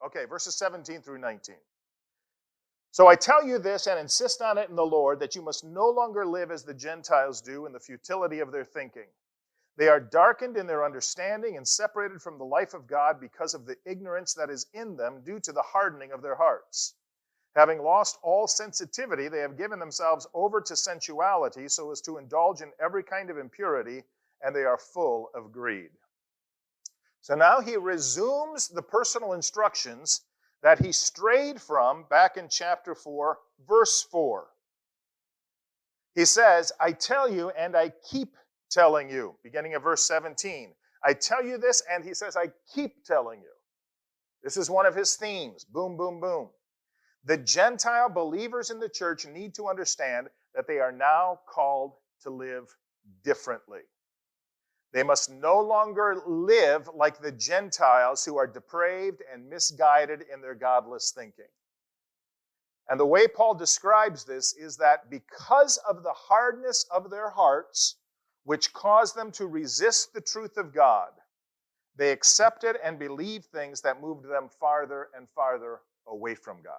Okay, verses 17 through 19. So I tell you this and insist on it in the Lord, that you must no longer live as the Gentiles do in the futility of their thinking. They are darkened in their understanding and separated from the life of God because of the ignorance that is in them due to the hardening of their hearts. Having lost all sensitivity, they have given themselves over to sensuality so as to indulge in every kind of impurity, and they are full of greed. So now he resumes the personal instructions that he strayed from back in chapter 4, verse 4. He says, I tell you and I keep telling you, beginning of verse 17. I tell you this, and he says, I keep telling you. This is one of his themes. Boom, boom, boom. The Gentile believers in the church need to understand that they are now called to live differently. They must no longer live like the Gentiles who are depraved and misguided in their godless thinking. And the way Paul describes this is that because of the hardness of their hearts, which caused them to resist the truth of God, they accepted and believed things that moved them farther and farther away from God.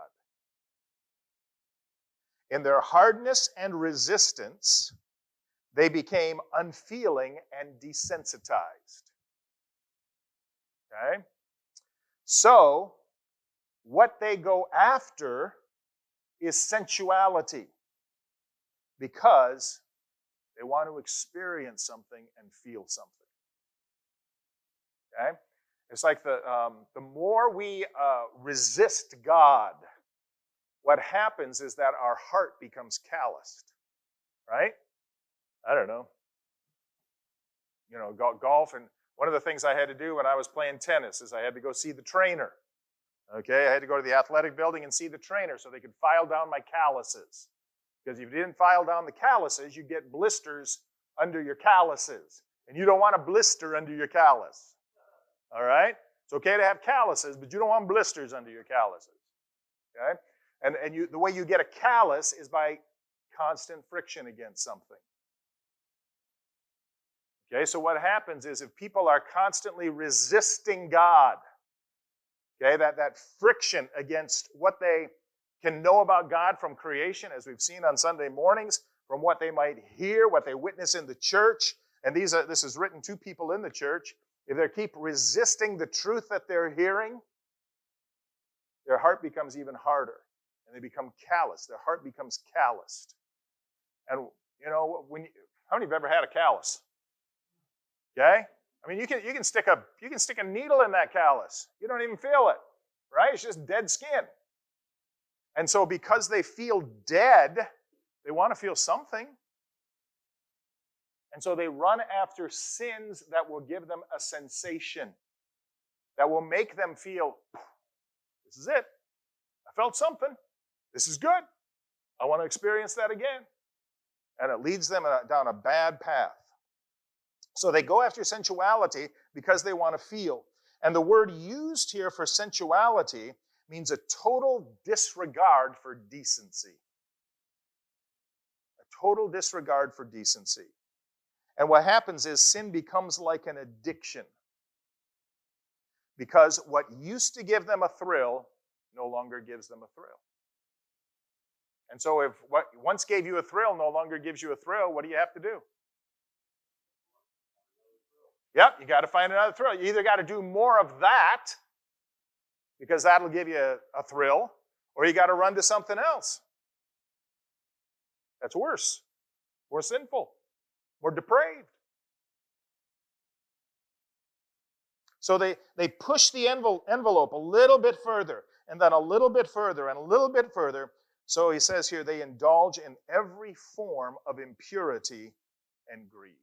In their hardness and resistance, they became unfeeling and desensitized. Okay? So, what they go after is sensuality because they want to experience something and feel something. Okay? It's like the more we resist God, what happens is that our heart becomes calloused, right? I don't know. You know, golf, and one of the things I had to do when I was playing tennis is I had to go see the trainer. Okay, I had to go to the athletic building and see the trainer so they could file down my calluses. Because if you didn't file down the calluses, you get blisters under your calluses. And you don't want a blister under your callus. All right? It's okay to have calluses, but you don't want blisters under your calluses. Okay? And the way you get a callus is by constant friction against something. Okay, so what happens is if people are constantly resisting God, okay, that friction against what they can know about God from creation, as we've seen on Sunday mornings, from what they might hear, what they witness in the church, and this is written to people in the church, if they keep resisting the truth that they're hearing, their heart becomes even harder, and they become callous. Their heart becomes calloused. And, you know, how many of you have ever had a callus? Okay? I mean, you can stick a needle in that callus. You don't even feel it, right? It's just dead skin. And so because they feel dead, they want to feel something. And so they run after sins that will give them a sensation, that will make them feel, this is it. I felt something. This is good. I want to experience that again. And it leads them down a bad path. So they go after sensuality because they want to feel. And the word used here for sensuality means a total disregard for decency. A total disregard for decency. And what happens is sin becomes like an addiction. Because what used to give them a thrill no longer gives them a thrill. And so if what once gave you a thrill no longer gives you a thrill, what do you have to do? Yep, you got to find another thrill. You either got to do more of that, because that'll give you a thrill, or you got to run to something else. That's worse, more sinful, more depraved. So they push the envelope a little bit further, and then a little bit further, and a little bit further. So he says here, they indulge in every form of impurity and greed.